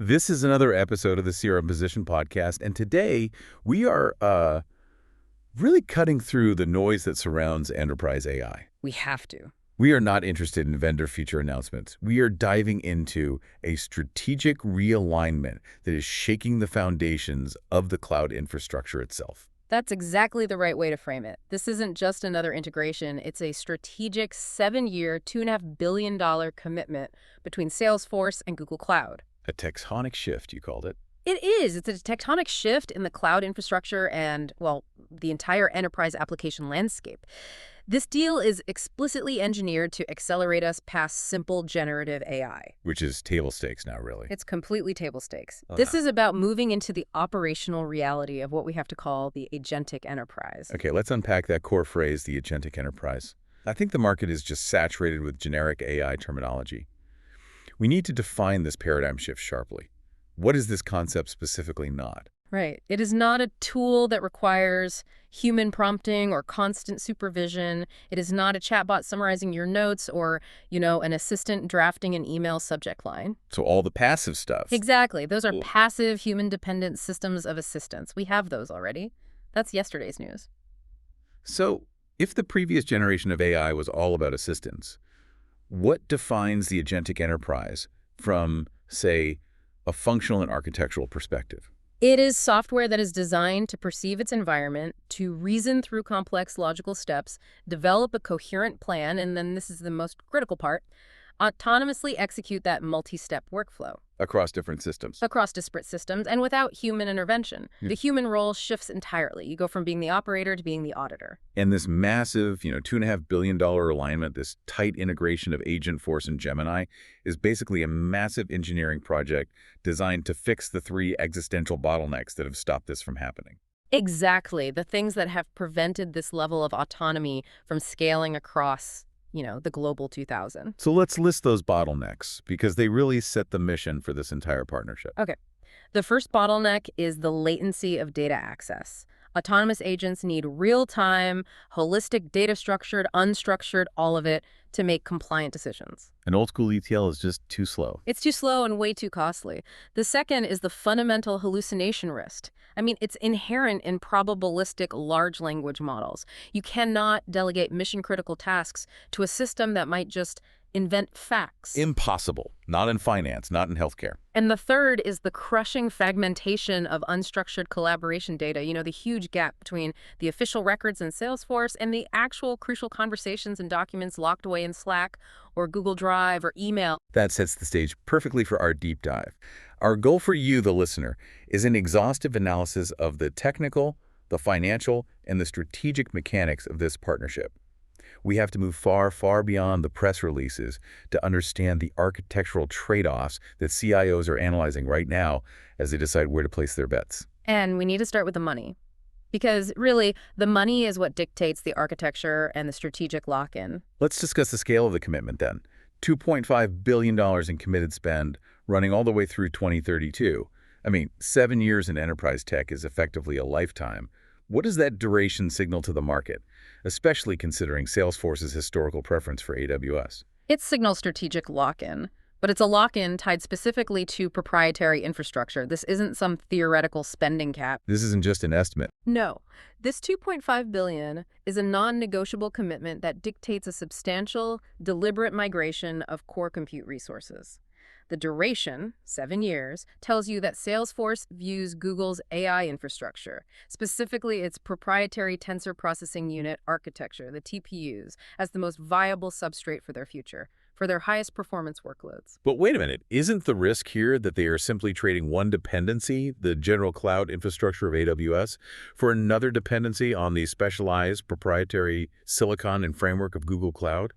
This is another episode of the CRM Position Podcast, and today we are really cutting through the noise that surrounds enterprise AI. We have to. We are not interested in vendor feature announcements. We are diving into a strategic realignment that is shaking the foundations of the cloud infrastructure itself. That's exactly the right way to frame it. This isn't just another integration. It's a strategic 7-year, $2.5 billion commitment between Salesforce and Google Cloud. A tectonic shift, you called it. It is. It's a tectonic shift in the cloud infrastructure and, well, the entire enterprise application landscape. This deal is explicitly engineered to accelerate us past simple generative AI. Which is table stakes now, really. It's completely table stakes. This is about moving into the operational reality of what we have to call the agentic enterprise. Okay, let's unpack that core phrase, the agentic enterprise. I think the market is just saturated with generic AI terminology. We need to define this paradigm shift sharply. What is this concept specifically not? Right. It is not a tool that requires human prompting or constant supervision. It is not a chatbot summarizing your notes or, an assistant drafting an email subject line. So all the passive stuff. Exactly. Those are passive, human-dependent systems of assistance. We have those already. That's yesterday's news. So if the previous generation of AI was all about assistance, what defines the agentic enterprise from, say, a functional and architectural perspective? It is software that is designed to perceive its environment, to reason through complex logical steps, develop a coherent plan, and then this is the most critical part, autonomously execute that multi-step workflow. Across different systems. Across disparate systems and without human intervention. The human role shifts entirely. You go from being the operator to being the auditor. And this massive, $2.5 billion alignment, this tight integration of Agentforce and Gemini is basically a massive engineering project designed to fix the 3 existential bottlenecks that have stopped this from happening. Exactly. The things that have prevented this level of autonomy from scaling across the global 2000. So let's list those bottlenecks, because they really set the mission for this entire partnership. Okay. The first bottleneck is the latency of data access. Autonomous agents need real-time, holistic data structured, unstructured, all of it, to make compliant decisions. An old-school ETL is just too slow. It's too slow and way too costly. The second is the fundamental hallucination risk. It's inherent in probabilistic large language models. You cannot delegate mission-critical tasks to a system that might just invent facts. Impossible. Not in finance, not in healthcare. And the third is the crushing fragmentation of unstructured collaboration data, the huge gap between the official records in Salesforce and the actual crucial conversations and documents locked away in Slack or Google Drive or email. That sets the stage perfectly for our deep dive. Our goal for you, the listener, is an exhaustive analysis of the technical, the financial, and the strategic mechanics of this partnership. We have to move far, far beyond the press releases to understand the architectural trade-offs that CIOs are analyzing right now as they decide where to place their bets. And we need to start with the money. Because really, the money is what dictates the architecture and the strategic lock-in. Let's discuss the scale of the commitment then. $2.5 billion in committed spend running all the way through 2032. 7 years in enterprise tech is effectively a lifetime. What does that duration signal to the market, especially considering Salesforce's historical preference for AWS? It signals strategic lock-in, but it's a lock-in tied specifically to proprietary infrastructure. This isn't some theoretical spending cap. This isn't just an estimate. No. This $2.5 billion is a non-negotiable commitment that dictates a substantial, deliberate migration of core compute resources. The duration, 7 years, tells you that Salesforce views Google's AI infrastructure, specifically its proprietary tensor processing unit architecture, the TPUs, as the most viable substrate for their future, for their highest performance workloads. But wait a minute, isn't the risk here that they are simply trading one dependency, the general cloud infrastructure of AWS, for another dependency on the specialized proprietary silicon and framework of Google Cloud?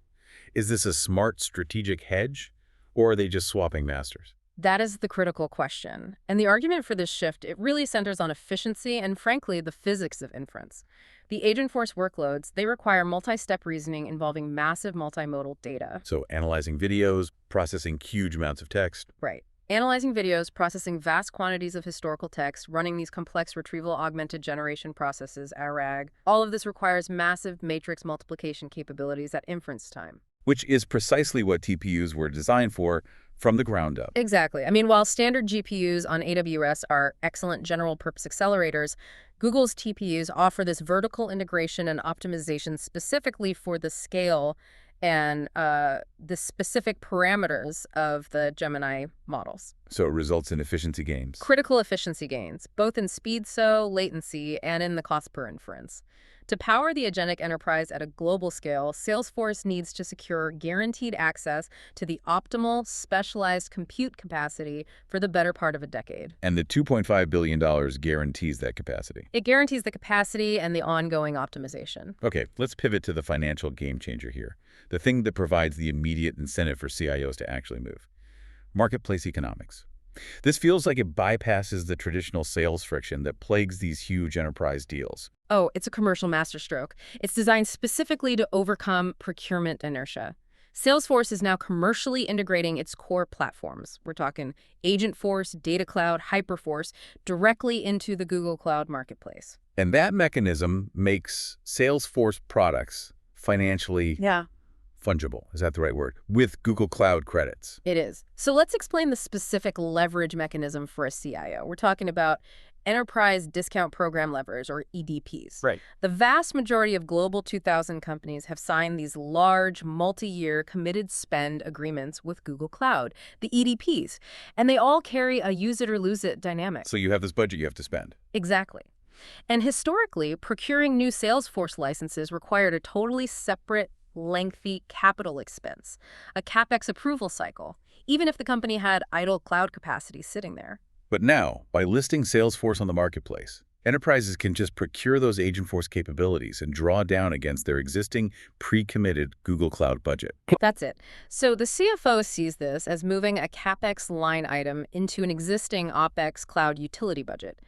Is this a smart strategic hedge? Or are they just swapping masters? That is the critical question. And the argument for this shift, it really centers on efficiency and, frankly, the physics of inference. The Agentforce workloads, they require multi-step reasoning involving massive multimodal data. So analyzing videos, processing huge amounts of text. Right. Analyzing videos, processing vast quantities of historical text, running these complex retrieval-augmented generation processes, ARAG. All of this requires massive matrix multiplication capabilities at inference time. Which is precisely what TPUs were designed for from the ground up. Exactly. I mean, while standard GPUs on AWS are excellent general-purpose accelerators, Google's TPUs offer this vertical integration and optimization specifically for the scale and the specific parameters of the Gemini models. So it results in efficiency gains. Critical efficiency gains, both in speed, so latency, and in the cost per inference. To power the agentic enterprise at a global scale, Salesforce needs to secure guaranteed access to the optimal, specialized compute capacity for the better part of a decade. And the $2.5 billion guarantees that capacity. It guarantees the capacity and the ongoing optimization. Okay, let's pivot to the financial game changer here, the thing that provides the immediate incentive for CIOs to actually move. Marketplace economics. This feels like it bypasses the traditional sales friction that plagues these huge enterprise deals. Oh, it's a commercial masterstroke. It's designed specifically to overcome procurement inertia. Salesforce is now commercially integrating its core platforms. We're talking Agentforce, Data Cloud, Hyperforce, directly into the Google Cloud Marketplace. And that mechanism makes Salesforce products financially fungible, is that the right word, with Google Cloud credits. It is. So let's explain the specific leverage mechanism for a CIO. We're talking about Enterprise Discount Program Levers, or EDPs. Right. The vast majority of Global 2000 companies have signed these large, multi-year committed spend agreements with Google Cloud, the EDPs, and they all carry a use-it-or-lose-it dynamic. So you have this budget you have to spend. Exactly. And historically, procuring new Salesforce licenses required a totally separate, lengthy capital expense, a CapEx approval cycle, even if the company had idle cloud capacity sitting there. But now, by listing Salesforce on the marketplace, enterprises can just procure those Agentforce capabilities and draw down against their existing pre-committed Google Cloud budget. That's it. So the CFO sees this as moving a CapEx line item into an existing OpEx cloud utility budget.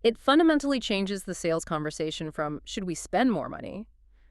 It fundamentally changes the sales conversation from should we spend more money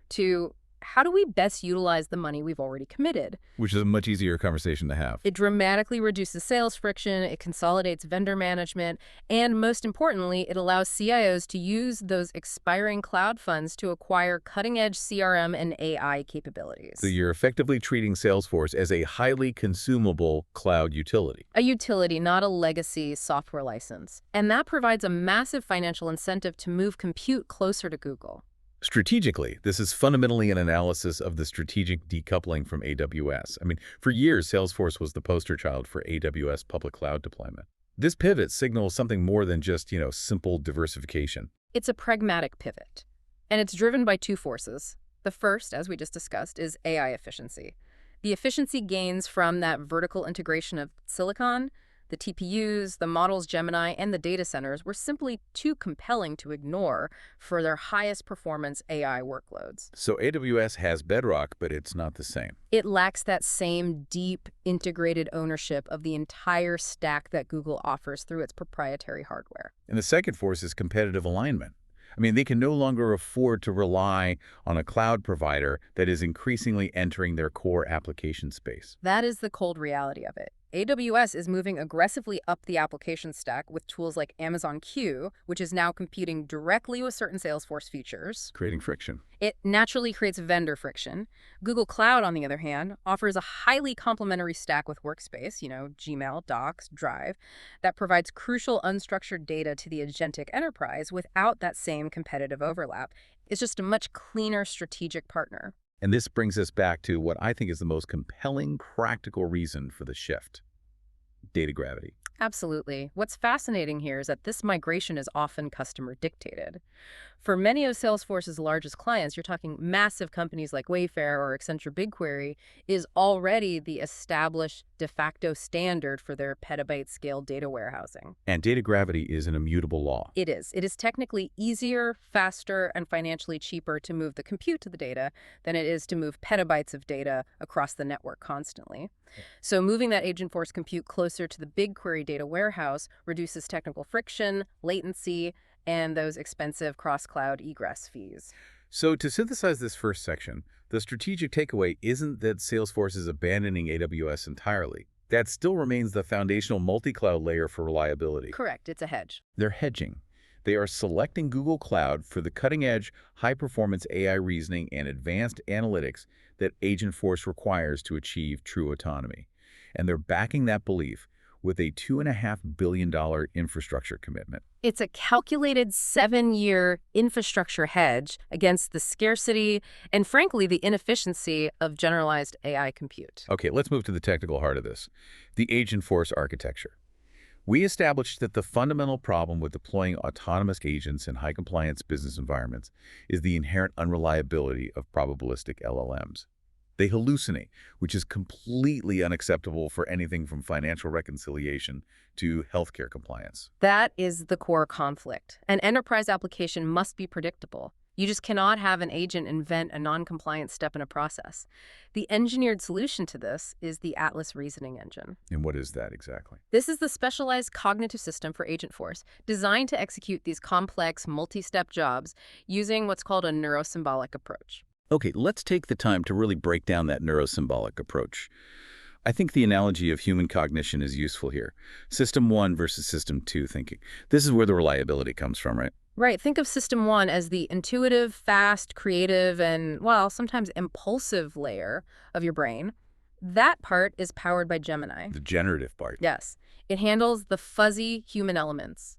to how do we best utilize the money we've already committed? Which is a much easier conversation to have. It dramatically reduces sales friction, it consolidates vendor management, and most importantly, it allows CIOs to use those expiring cloud funds to acquire cutting-edge CRM and AI capabilities. So you're effectively treating Salesforce as a highly consumable cloud utility. A utility, not a legacy software license. And that provides a massive financial incentive to move compute closer to Google. Strategically, this is fundamentally an analysis of the strategic decoupling from AWS. I mean, for years, Salesforce was the poster child for AWS public cloud deployment. This pivot signals something more than just, simple diversification. It's a pragmatic pivot, and it's driven by two forces. The first, as we just discussed, is AI efficiency. The efficiency gains from that vertical integration of silicon, the TPUs, the models Gemini, and the data centers were simply too compelling to ignore for their highest performance AI workloads. So AWS has Bedrock, but it's not the same. It lacks that same deep, integrated ownership of the entire stack that Google offers through its proprietary hardware. And the second force is competitive alignment. I mean, they can no longer afford to rely on a cloud provider that is increasingly entering their core application space. That is the cold reality of it. AWS is moving aggressively up the application stack with tools like Amazon Q, which is now competing directly with certain Salesforce features. Creating friction. It naturally creates vendor friction. Google Cloud, on the other hand, offers a highly complementary stack with Workspace, Gmail, Docs, Drive, that provides crucial unstructured data to the agentic enterprise without that same competitive overlap. It's just a much cleaner strategic partner. And this brings us back to what I think is the most compelling practical reason for the shift: data gravity. Absolutely. What's fascinating here is that this migration is often customer dictated. For many of Salesforce's largest clients, you're talking massive companies like Wayfair or Accenture BigQuery, is already the established de facto standard for their petabyte scale data warehousing. And data gravity is an immutable law. It is. It is technically easier, faster, and financially cheaper to move the compute to the data than it is to move petabytes of data across the network constantly. So moving that Agentforce compute closer to the BigQuery data warehouse reduces technical friction, latency, and those expensive cross-cloud egress fees. So to synthesize this first section, the strategic takeaway isn't that Salesforce is abandoning AWS entirely. That still remains the foundational multi-cloud layer for reliability. Correct. It's a hedge. They're hedging. They are selecting Google Cloud for the cutting-edge, high-performance AI reasoning and advanced analytics that Agentforce requires to achieve true autonomy. and they're backing that belief with a $2.5 billion infrastructure commitment. It's a calculated 7-year infrastructure hedge against the scarcity and, frankly, the inefficiency of generalized AI compute. Okay, let's move to the technical heart of this, the Agentforce architecture. We established that the fundamental problem with deploying autonomous agents in high-compliance business environments is the inherent unreliability of probabilistic LLMs. They hallucinate, which is completely unacceptable for anything from financial reconciliation to healthcare compliance. That is the core conflict. An enterprise application must be predictable. You just cannot have an agent invent a non-compliant step in a process. The engineered solution to this is the Atlas Reasoning Engine. And what is that exactly? This is the specialized cognitive system for Agentforce, designed to execute these complex, multi-step jobs using what's called a neurosymbolic approach. Okay, let's take the time to really break down that neurosymbolic approach. I think the analogy of human cognition is useful here. System 1 versus System 2 thinking. This is where the reliability comes from, right? Right. Think of System 1 as the intuitive, fast, creative, and, well, sometimes impulsive layer of your brain. That part is powered by Gemini. The generative part. Yes. It handles the fuzzy human elements.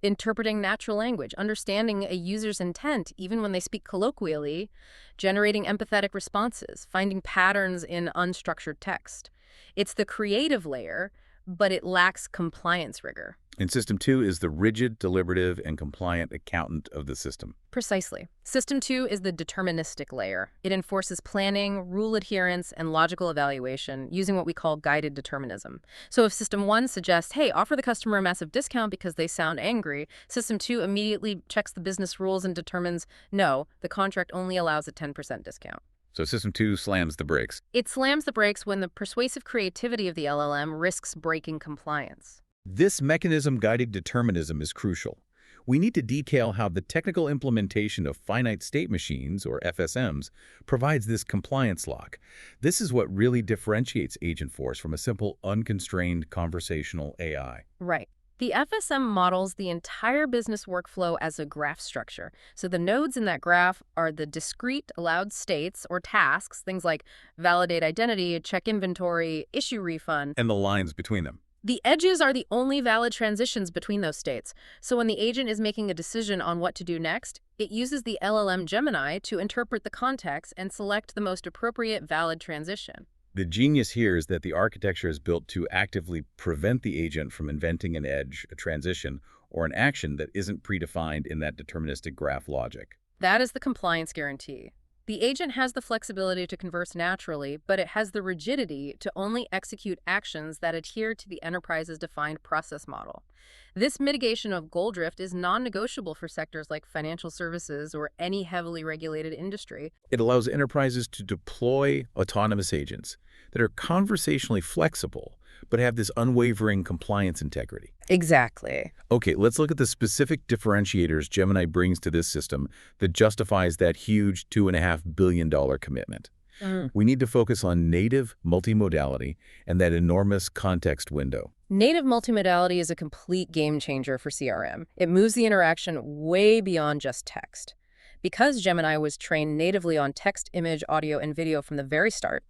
Interpreting natural language, understanding a user's intent even when they speak colloquially, generating empathetic responses, finding patterns in unstructured text. It's the creative layer, but it lacks compliance rigor. And System 2 is the rigid, deliberative, and compliant accountant of the system. Precisely. System 2 is the deterministic layer. It enforces planning, rule adherence, and logical evaluation using what we call guided determinism. So if System 1 suggests, hey, offer the customer a massive discount because they sound angry, System 2 immediately checks the business rules and determines, no, the contract only allows a 10% discount. So System 2 slams the brakes. It slams the brakes when the persuasive creativity of the LLM risks breaking compliance. This mechanism-guided determinism is crucial. We need to detail how the technical implementation of finite state machines, or FSMs, provides this compliance lock. This is what really differentiates Agentforce from a simple, unconstrained conversational AI. Right. The FSM models the entire business workflow as a graph structure. So the nodes in that graph are the discrete allowed states or tasks, things like validate identity, check inventory, issue refund. And the lines between them. The edges are the only valid transitions between those states. So when the agent is making a decision on what to do next, it uses the LLM Gemini to interpret the context and select the most appropriate valid transition. The genius here is that the architecture is built to actively prevent the agent from inventing an edge, a transition, or an action that isn't predefined in that deterministic graph logic. That is the compliance guarantee. The agent has the flexibility to converse naturally, but it has the rigidity to only execute actions that adhere to the enterprise's defined process model. This mitigation of goal drift is non-negotiable for sectors like financial services or any heavily regulated industry. It allows enterprises to deploy autonomous agents that are conversationally flexible, but have this unwavering compliance integrity. Exactly. Okay, let's look at the specific differentiators Gemini brings to this system that justifies that huge $2.5 billion commitment. We need to focus on native multimodality and that enormous context window. Native multimodality is a complete game changer for CRM. It moves the interaction way beyond just text. Because Gemini was trained natively on text, image, audio, and video from the very start,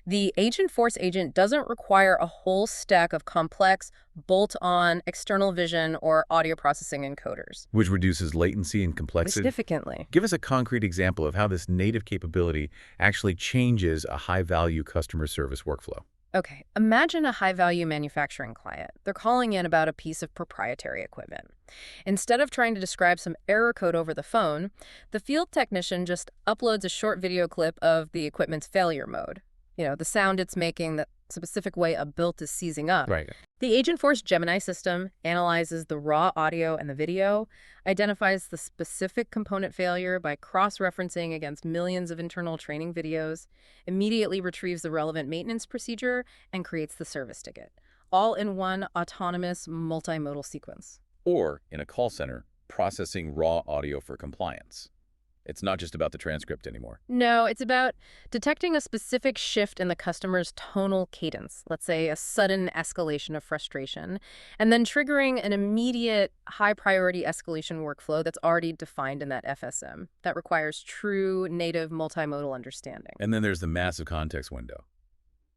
the Agentforce agent doesn't require a whole stack of complex, bolt-on external vision or audio processing encoders. Which reduces latency and complexity. Significantly. Give us a concrete example of how this native capability actually changes a high-value customer service workflow. Okay, imagine a high-value manufacturing client. They're calling in about a piece of proprietary equipment. Instead of trying to describe some error code over the phone, the field technician just uploads a short video clip of the equipment's failure mode. You know, the sound it's making, the specific way a build is seizing up. Right. The Agentforce Gemini system analyzes the raw audio and the video, identifies the specific component failure by cross-referencing against millions of internal training videos, immediately retrieves the relevant maintenance procedure, and creates the service ticket, all in one autonomous multimodal sequence. Or, in a call center, processing raw audio for compliance. It's not just about the transcript anymore. No, it's about detecting a specific shift in the customer's tonal cadence, let's say a sudden escalation of frustration, and then triggering an immediate high-priority escalation workflow that's already defined in that FSM that requires true native multimodal understanding. And then there's the massive context window.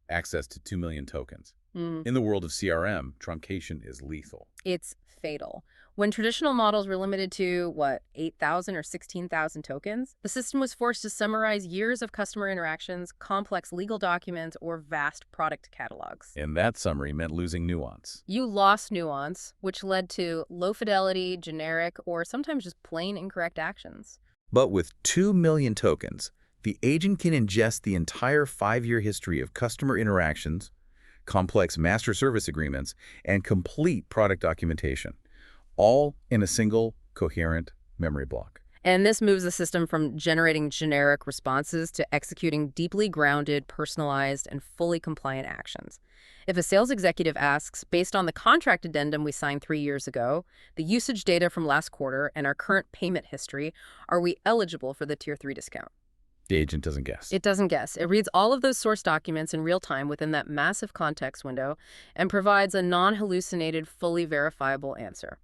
access to 2 million tokens. Mm. In the world of CRM, truncation is lethal. It's fatal. When traditional models were limited to, 8,000 or 16,000 tokens, the system was forced to summarize years of customer interactions, complex legal documents, or vast product catalogs. And that summary meant losing nuance. You lost nuance, which led to low fidelity, generic, or sometimes just plain incorrect actions. But with 2 million tokens, the agent can ingest the entire 5-year history of customer interactions, complex master service agreements, and complete product documentation, all in a single, coherent memory block. And this moves the system from generating generic responses to executing deeply grounded, personalized, and fully compliant actions. If a sales executive asks, based on the contract addendum we signed 3 years ago, the usage data from last quarter, and our current payment history, are we eligible for the Tier 3 discount? The agent doesn't guess. It doesn't guess. It reads all of those source documents in real time within that massive context window and provides a non-hallucinated, fully verifiable answer.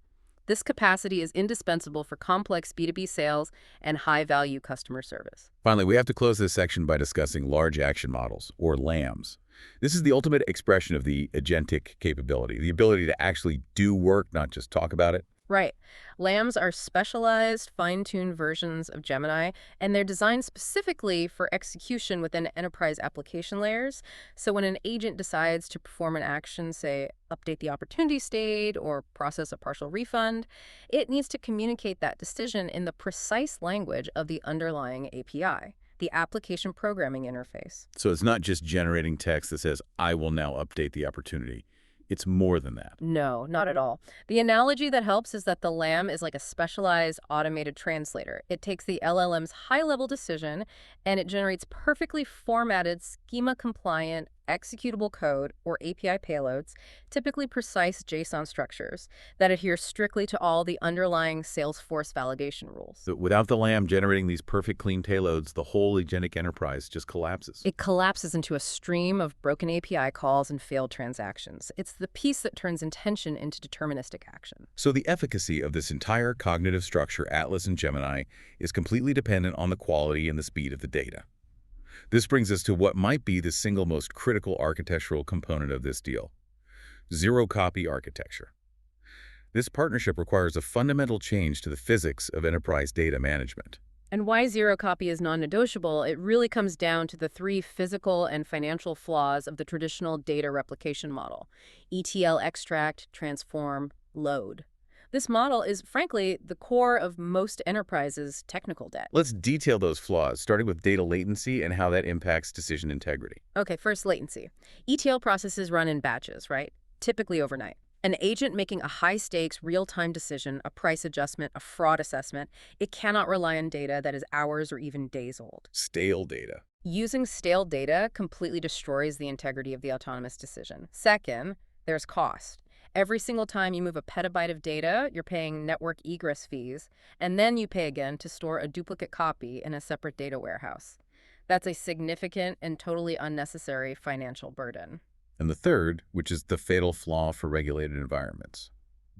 This capacity is indispensable for complex B2B sales and high-value customer service. Finally, we have to close this section by discussing large action models, or LAMs. This is the ultimate expression of the agentic capability, the ability to actually do work, not just talk about it. Right. LAMs are specialized, fine-tuned versions of Gemini, and they're designed specifically for execution within enterprise application layers. So when an agent decides to perform an action, say, update the opportunity state or process a partial refund, it needs to communicate that decision in the precise language of the underlying API, the application programming interface. So it's not just generating text that says, I will now update the opportunity. It's more than that. No, not at all. The analogy that helps is that the LAM is like a specialized automated translator. It takes the LLM's high-level decision and it generates perfectly formatted, schema-compliant, executable code, or API payloads, typically precise JSON structures, that adhere strictly to all the underlying Salesforce validation rules. So without the LAM generating these perfect clean payloads, the whole agentic enterprise just collapses. It collapses into a stream of broken API calls and failed transactions. It's the piece that turns intention into deterministic action. So the efficacy of this entire cognitive structure, Atlas and Gemini, is completely dependent on the quality and the speed of the data. This brings us to what might be the single most critical architectural component of this deal: zero-copy architecture. This partnership requires a fundamental change to the physics of enterprise data management. And why zero copy is non-negotiable, it really comes down to the 3 physical and financial flaws of the traditional data replication model: ETL extract, transform, load. This model is, frankly, the core of most enterprises' technical debt. Let's detail those flaws, starting with data latency and how that impacts decision integrity. Okay, first, latency. ETL processes run in batches, right? Typically overnight. An agent making a high-stakes, real-time decision, a price adjustment, a fraud assessment, it cannot rely on data that is hours or even days old. Stale data. Using stale data completely destroys the integrity of the autonomous decision. Second, there's cost. Every single time you move a petabyte of data, you're paying network egress fees, and then you pay again to store a duplicate copy in a separate data warehouse. That's a significant and totally unnecessary financial burden. And the third, which is the fatal flaw for regulated environments: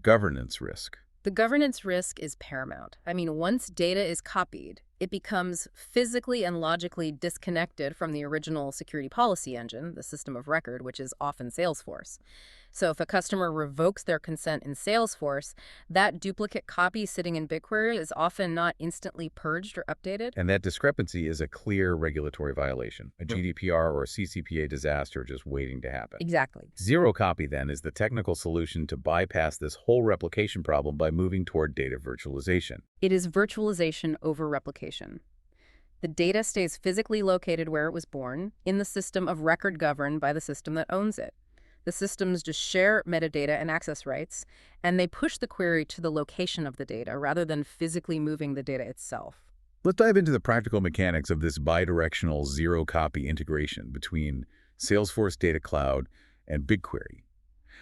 governance risk. The governance risk is paramount. I mean, once data is copied, it becomes physically and logically disconnected from the original security policy engine, the system of record, which is often Salesforce. So if a customer revokes their consent in Salesforce, that duplicate copy sitting in BigQuery is often not instantly purged or updated. And that discrepancy is a clear regulatory violation, a GDPR or a CCPA disaster just waiting to happen. Exactly. Zero copy, then, is the technical solution to bypass this whole replication problem by moving toward data virtualization. It is virtualization over replication. The data stays physically located where it was born, in the system of record governed by the system that owns it. The systems just share metadata and access rights, and they push the query to the location of the data rather than physically moving the data itself. Let's dive into the practical mechanics of this bidirectional zero-copy integration between Salesforce Data Cloud and BigQuery.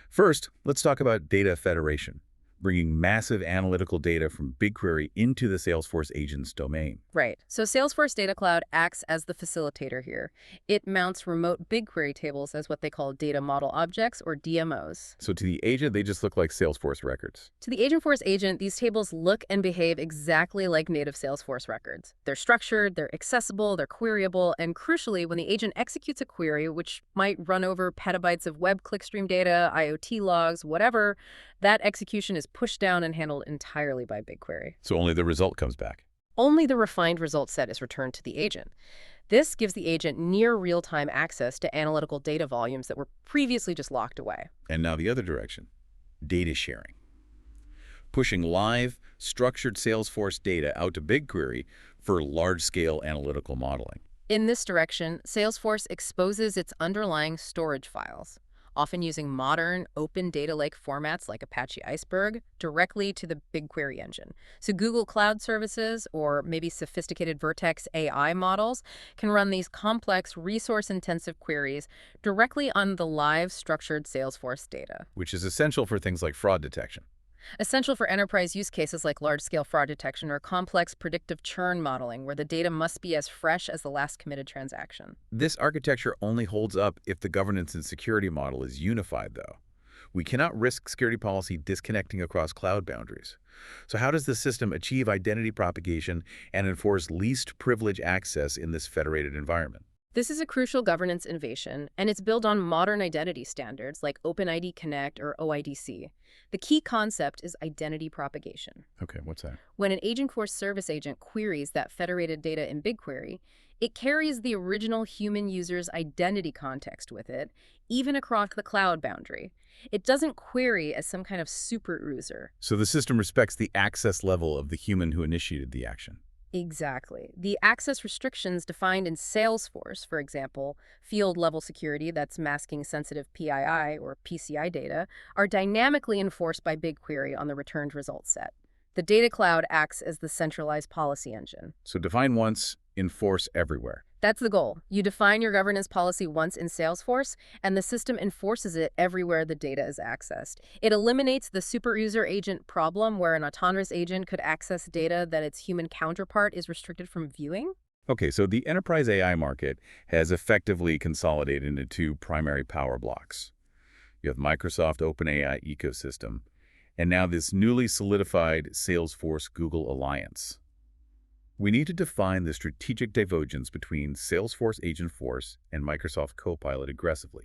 First, let's talk about data federation. bringing massive analytical data from BigQuery into the Salesforce agent's domain. Right. So Salesforce Data Cloud acts as the facilitator here. It mounts remote BigQuery tables as what they call data model objects, or DMOs. So to the agent, they just look like Salesforce records. To the Agentforce agent, these tables look and behave exactly like native Salesforce records. They're structured, they're accessible, they're queryable, and crucially, when the agent executes a query, which might run over petabytes of web clickstream data, IoT logs, whatever, that execution is pushed down and handled entirely by BigQuery. So only the result comes back. Only the refined result set is returned to the agent. This gives the agent near real-time access to analytical data volumes that were previously just locked away. And now the other direction, data sharing. Pushing live, structured Salesforce data out to BigQuery for large-scale analytical modeling. In this direction, Salesforce exposes its underlying storage files, often using modern, open data lake formats like Apache Iceberg, directly to the BigQuery engine. So Google Cloud Services, or maybe sophisticated Vertex AI models, can run these complex, resource-intensive queries directly on the live, structured Salesforce data. Which is essential for things like fraud detection. Essential for enterprise use cases like large-scale fraud detection or complex predictive churn modeling, where the data must be as fresh as the last committed transaction. This architecture only holds up if the governance and security model is unified, though. We cannot risk security policy disconnecting across cloud boundaries. So how does the system achieve identity propagation and enforce least privilege access in this federated environment? This is a crucial governance innovation, and it's built on modern identity standards like OpenID Connect or OIDC. The key concept is identity propagation. Okay, what's that? When an Agentforce service agent queries that federated data in BigQuery, it carries the original human user's identity context with it, even across the cloud boundary. It doesn't query as some kind of super user. So the system respects the access level of the human who initiated the action. Exactly. The access restrictions defined in Salesforce, for example, field-level security that's masking sensitive PII or PCI data, are dynamically enforced by BigQuery on the returned result set. The data cloud acts as the centralized policy engine. So define once, enforce everywhere. That's the goal. You define your governance policy once in Salesforce, and the system enforces it everywhere the data is accessed. It eliminates the super user agent problem where an autonomous agent could access data that its human counterpart is restricted from viewing. Okay, so the enterprise AI market has effectively consolidated into two primary power blocks. You have Microsoft OpenAI ecosystem, and now this newly solidified Salesforce-Google alliance. We need to define the strategic divergence between Salesforce Agentforce and Microsoft Copilot aggressively,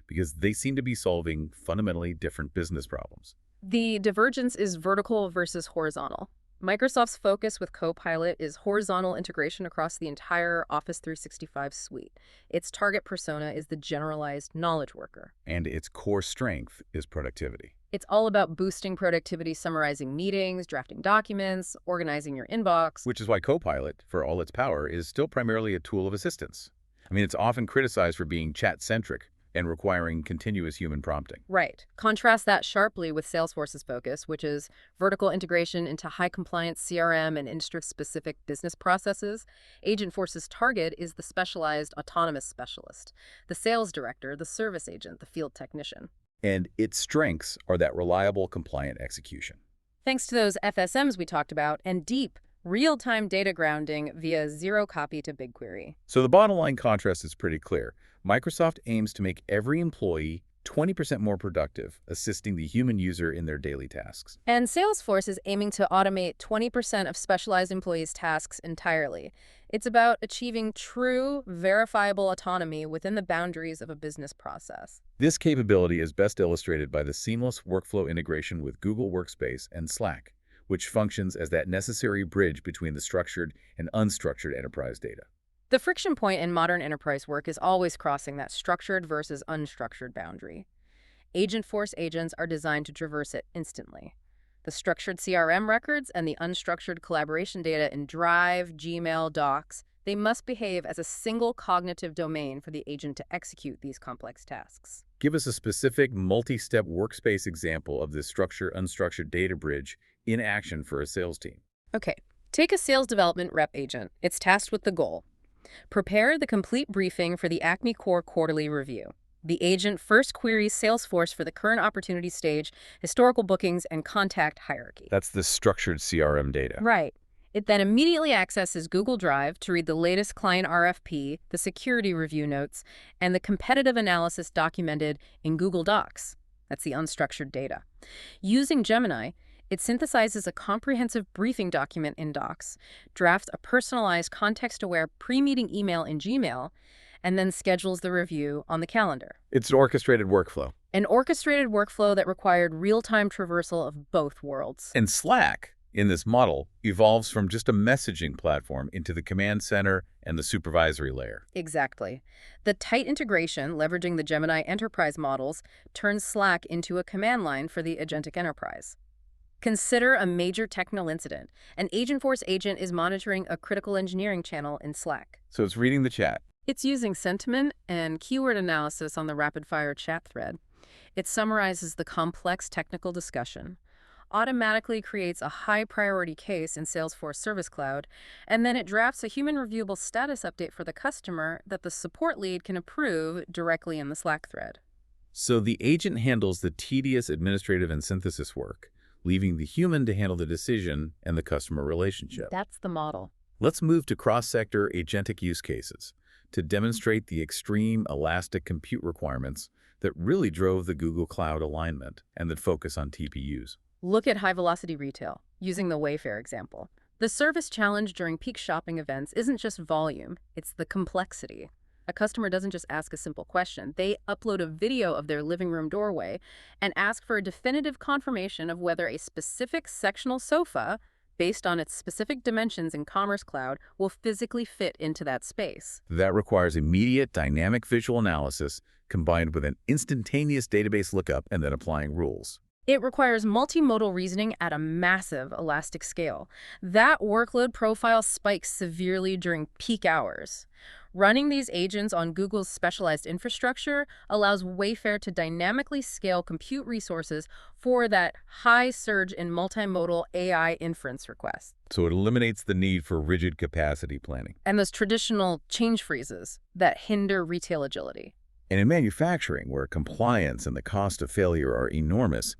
because they seem to be solving fundamentally different business problems. The divergence is vertical versus horizontal. Microsoft's focus with Copilot is horizontal integration across the entire Office 365 suite. Its target persona is the generalized knowledge worker. And its core strength is productivity. It's all about boosting productivity, summarizing meetings, drafting documents, organizing your inbox. Which is why Copilot, for all its power, is still primarily a tool of assistance. I mean, it's often criticized for being chat-centric and requiring continuous human prompting. Right. Contrast that sharply with Salesforce's focus, which is vertical integration into high-compliance CRM and industry-specific business processes. Agentforce's target is the specialized autonomous specialist, the sales director, the service agent, the field technician. And its strengths are that reliable, compliant execution. Thanks to those FSMs we talked about, and deep, real-time data grounding via zero copy to BigQuery. So the bottom line contrast is pretty clear. Microsoft aims to make every employee 20% more productive, assisting the human user in their daily tasks. And Salesforce is aiming to automate 20% of specialized employees' tasks entirely. It's about achieving true, verifiable autonomy within the boundaries of a business process. This capability is best illustrated by the seamless workflow integration with Google Workspace and Slack, which functions as that necessary bridge between the structured and unstructured enterprise data. The friction point in modern enterprise work is always crossing that structured versus unstructured boundary. Agentforce agents are designed to traverse it instantly. The structured CRM records and the unstructured collaboration data in Drive, Gmail, Docs, they must behave as a single cognitive domain for the agent to execute these complex tasks. Give us a specific multi-step workspace example of this structure-unstructured data bridge in action for a sales team. Okay, take a sales development rep agent. It's tasked with the goal. Prepare the complete briefing for the Acme Core quarterly review. The agent first queries Salesforce for the current opportunity stage, historical bookings, and contact hierarchy. That's the structured CRM data. Right. It then immediately accesses Google Drive to read the latest client RFP, the security review notes, and the competitive analysis documented in Google Docs. That's the unstructured data. Using Gemini, it synthesizes a comprehensive briefing document in Docs, drafts a personalized context-aware pre-meeting email in Gmail, and then schedules the review on the calendar. It's an orchestrated workflow. An orchestrated workflow that required real-time traversal of both worlds. And Slack, in this model, evolves from just a messaging platform into the command center and the supervisory layer. Exactly. The tight integration, leveraging the Gemini enterprise models, turns Slack into a command line for the agentic enterprise. Consider a major technical incident. An Agentforce agent is monitoring a critical engineering channel in Slack. So it's reading the chat. It's using sentiment and keyword analysis on the rapid-fire chat thread. It summarizes the complex technical discussion, automatically creates a high-priority case in Salesforce Service Cloud, and then it drafts a human-reviewable status update for the customer that the support lead can approve directly in the Slack thread. So the agent handles the tedious administrative and synthesis work, leaving the human to handle the decision and the customer relationship. That's the model. Let's move to cross-sector agentic use cases to demonstrate the extreme elastic compute requirements that really drove the Google Cloud alignment and that focus on TPUs. Look at high-velocity retail, using the Wayfair example. The service challenge during peak shopping events isn't just volume, it's the complexity. A customer doesn't just ask a simple question. They upload a video of their living room doorway and ask for a definitive confirmation of whether a specific sectional sofa, based on its specific dimensions in Commerce Cloud, will physically fit into that space. That requires immediate dynamic visual analysis combined with an instantaneous database lookup and then applying rules. It requires multimodal reasoning at a massive elastic scale. That workload profile spikes severely during peak hours. Running these agents on Google's specialized infrastructure allows Wayfair to dynamically scale compute resources for that high surge in multimodal AI inference requests. So it eliminates the need for rigid capacity planning. And those traditional change freezes that hinder retail agility. And in manufacturing, where compliance and the cost of failure are enormous,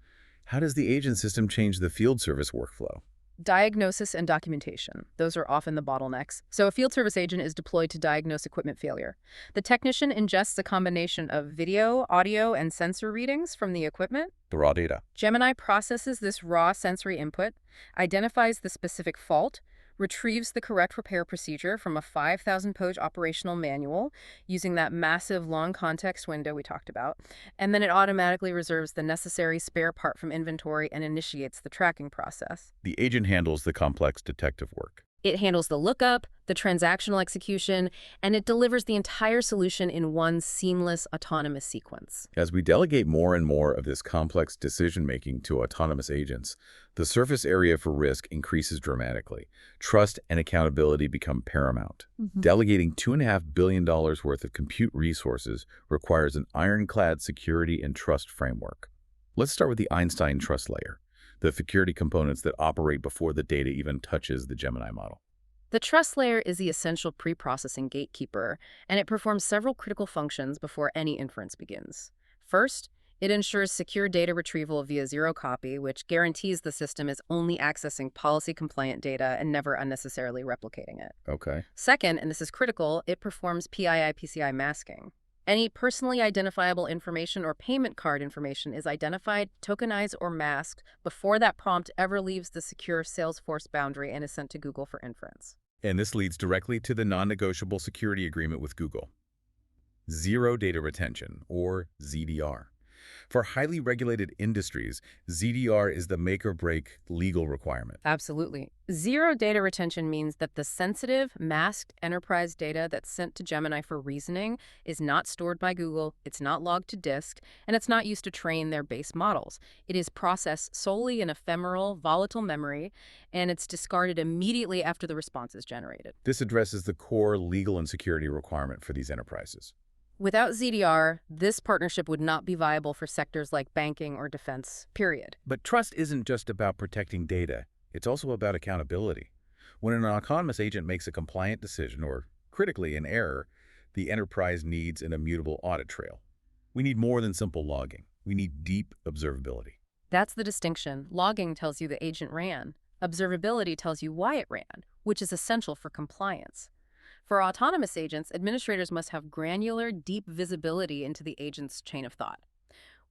how does the agent system change the field service workflow? Diagnosis and documentation. Those are often the bottlenecks. So a field service agent is deployed to diagnose equipment failure. The technician ingests a combination of video, audio, and sensor readings from the equipment. The raw data. Gemini processes this raw sensory input, identifies the specific fault, retrieves the correct repair procedure from a 5,000-page operational manual using that massive long context window we talked about, and then it automatically reserves the necessary spare part from inventory and initiates the tracking process. The agent handles the complex detective work. It handles the lookup, the transactional execution, and it delivers the entire solution in one seamless autonomous sequence. As we delegate more and more of this complex decision-making to autonomous agents, the surface area for risk increases dramatically. Trust and accountability become paramount. Delegating $2.5 billion worth of compute resources requires an ironclad security and trust framework. Let's start with the Einstein trust layer, the security components that operate before the data even touches the Gemini model. The trust layer is the essential pre-processing gatekeeper, and it performs several critical functions before any inference begins. First, it ensures secure data retrieval via zero copy, which guarantees the system is only accessing policy-compliant data and never unnecessarily replicating it. Okay. Second, and this is critical, it performs PII/PCI masking. Any personally identifiable information or payment card information is identified, tokenized, or masked before that prompt ever leaves the secure Salesforce boundary and is sent to Google for inference. And this leads directly to the non-negotiable security agreement with Google. Zero data retention, or ZDR. For highly regulated industries, ZDR is the make-or-break legal requirement. Absolutely. Zero data retention means that the sensitive, masked enterprise data that's sent to Gemini for reasoning is not stored by Google, it's not logged to disk, and it's not used to train their base models. It is processed solely in ephemeral, volatile memory, and it's discarded immediately after the response is generated. This addresses the core legal and security requirement for these enterprises. Without ZDR, this partnership would not be viable for sectors like banking or defense, period. But trust isn't just about protecting data. It's also about accountability. When an autonomous agent makes a compliant decision, or critically an error, the enterprise needs an immutable audit trail. We need more than simple logging. We need deep observability. That's the distinction. Logging tells you the agent ran. Observability tells you why it ran, which is essential for compliance. For autonomous agents, administrators must have granular, deep visibility into the agent's chain of thought.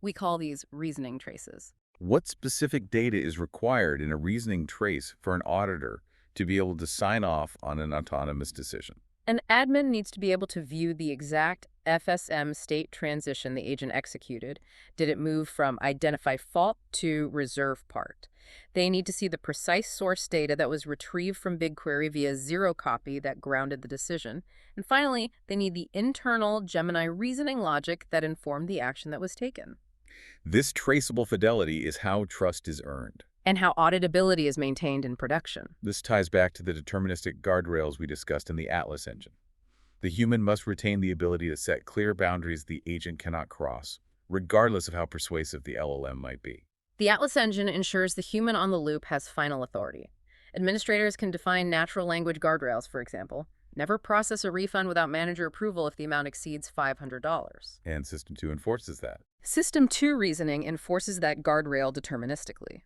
We call these reasoning traces. What specific data is required in a reasoning trace for an auditor to be able to sign off on an autonomous decision? An admin needs to be able to view the exact FSM state transition the agent executed. Did it move from identify fault to reserve part? They need to see the precise source data that was retrieved from BigQuery via zero copy that grounded the decision. And finally, they need the internal Gemini reasoning logic that informed the action that was taken. This traceable fidelity is how trust is earned. And how auditability is maintained in production. This ties back to the deterministic guardrails we discussed in the Atlas engine. The human must retain the ability to set clear boundaries the agent cannot cross, regardless of how persuasive the LLM might be. The Atlas engine ensures the human on the loop has final authority. Administrators can define natural language guardrails, for example. Never process a refund without manager approval if the amount exceeds $500. And System 2 enforces that. System 2 reasoning enforces that guardrail deterministically.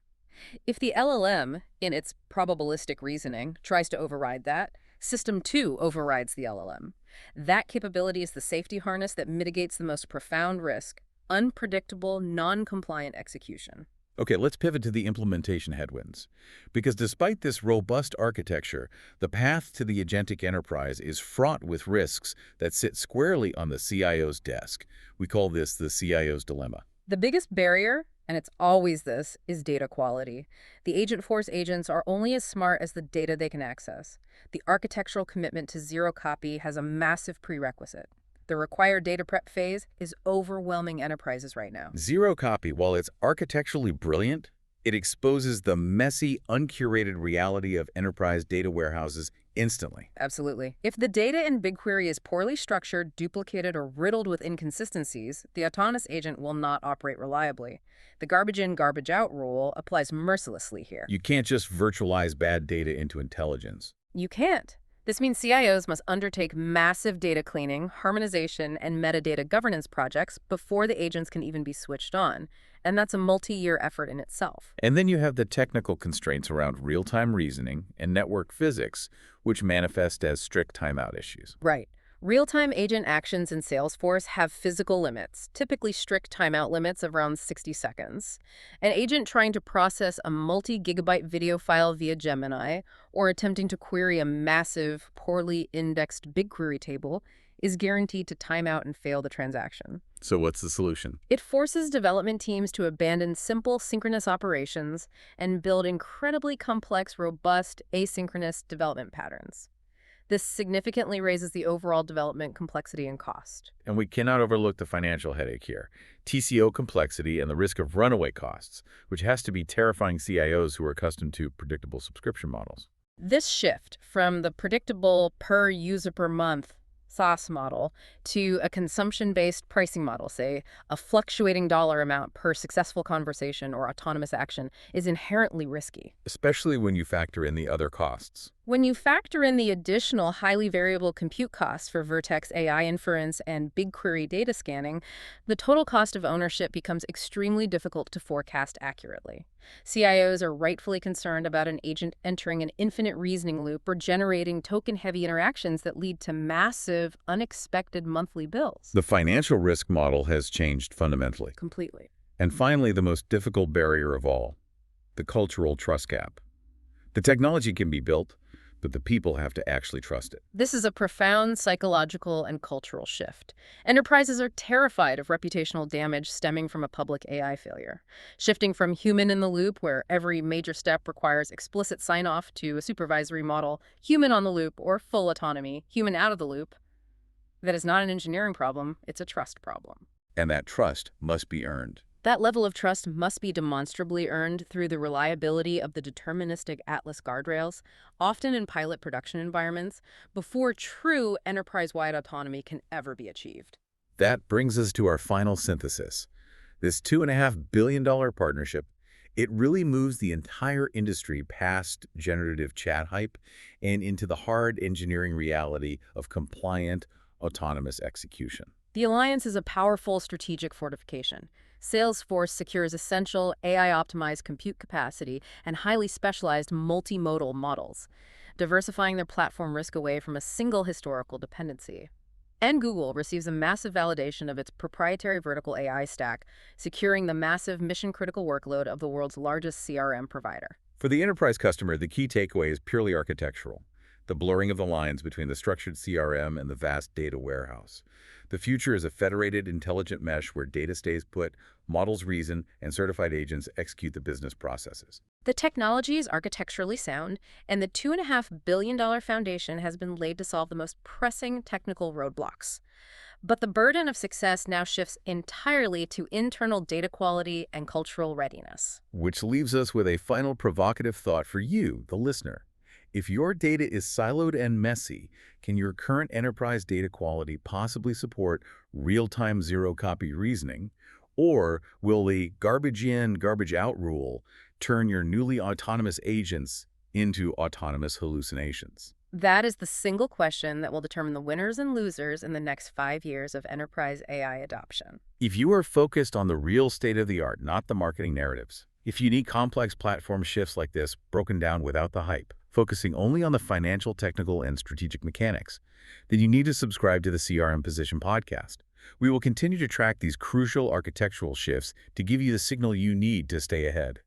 If the LLM, in its probabilistic reasoning, tries to override that, System 2 overrides the LLM. That capability is the safety harness that mitigates the most profound risk, unpredictable, non-compliant execution. Okay, let's pivot to the implementation headwinds. Because despite this robust architecture, the path to the agentic enterprise is fraught with risks that sit squarely on the CIO's desk. We call this the CIO's dilemma. The biggest barrier, and it's always this, is data quality. The Agentforce agents are only as smart as the data they can access. The architectural commitment to zero copy has a massive prerequisite. The required data prep phase is overwhelming enterprises right now. Zero copy, while it's architecturally brilliant, it exposes the messy, uncurated reality of enterprise data warehouses instantly. Absolutely. If the data in BigQuery is poorly structured, duplicated, or riddled with inconsistencies, the autonomous agent will not operate reliably. The garbage in, garbage out rule applies mercilessly here. You can't just virtualize bad data into intelligence. You can't. This means CIOs must undertake massive data cleaning, harmonization, and metadata governance projects before the agents can even be switched on. And that's a multi-year effort in itself. And then you have the technical constraints around real-time reasoning and network physics, which manifest as strict timeout issues. Right. Real-time agent actions in Salesforce have physical limits, typically strict timeout limits of around 60 seconds. An agent trying to process a multi-gigabyte video file via Gemini or attempting to query a massive, poorly indexed BigQuery table is guaranteed to time out and fail the transaction. So what's the solution? It forces development teams to abandon simple synchronous operations and build incredibly complex, robust, asynchronous development patterns. This significantly raises the overall development complexity and cost. And we cannot overlook the financial headache here. TCO complexity and the risk of runaway costs, which has to be terrifying CIOs who are accustomed to predictable subscription models. This shift from the predictable per user per month SaaS model to a consumption-based pricing model, say a fluctuating dollar amount per successful conversation or autonomous action, is inherently risky. Especially when you factor in the other costs. When you factor in the additional highly variable compute costs for Vertex AI inference and BigQuery data scanning, the total cost of ownership becomes extremely difficult to forecast accurately. CIOs are rightfully concerned about an agent entering an infinite reasoning loop or generating token-heavy interactions that lead to massive, unexpected monthly bills. The financial risk model has changed fundamentally. Completely. And finally, the most difficult barrier of all, the cultural trust gap. The technology can be built, but the people have to actually trust it. This is a profound psychological and cultural shift. Enterprises are terrified of reputational damage stemming from a public AI failure. Shifting from human in the loop, where every major step requires explicit sign-off, to a supervisory model, human on the loop, or full autonomy, human out of the loop. That is not an engineering problem, it's a trust problem. And that trust must be earned. That level of trust must be demonstrably earned through the reliability of the deterministic Atlas guardrails, often in pilot production environments, before true enterprise-wide autonomy can ever be achieved. That brings us to our final synthesis. This $2.5 billion partnership, it really moves the entire industry past generative chat hype and into the hard engineering reality of compliant, autonomous execution. The alliance is a powerful strategic fortification. Salesforce secures essential AI-optimized compute capacity and highly specialized multimodal models, diversifying their platform risk away from a single historical dependency. And Google receives a massive validation of its proprietary vertical AI stack, securing the massive mission-critical workload of the world's largest CRM provider. For the enterprise customer, the key takeaway is purely architectural, the blurring of the lines between the structured CRM and the vast data warehouse. The future is a federated, intelligent mesh where data stays put, models reason, and certified agents execute the business processes. The technology is architecturally sound, and the $2.5 billion foundation has been laid to solve the most pressing technical roadblocks. But the burden of success now shifts entirely to internal data quality and cultural readiness. Which leaves us with a final provocative thought for you, the listener. If your data is siloed and messy, can your current enterprise data quality possibly support real-time zero-copy reasoning? Or will the garbage in, garbage out rule turn your newly autonomous agents into autonomous hallucinations? That is the single question that will determine the winners and losers in the next 5 years of enterprise AI adoption. If you are focused on the real state of the art, not the marketing narratives, if you need complex platform shifts like this broken down without the hype, focusing only on the financial, technical, and strategic mechanics, then you need to subscribe to the CRM Position podcast. We will continue to track these crucial architectural shifts to give you the signal you need to stay ahead.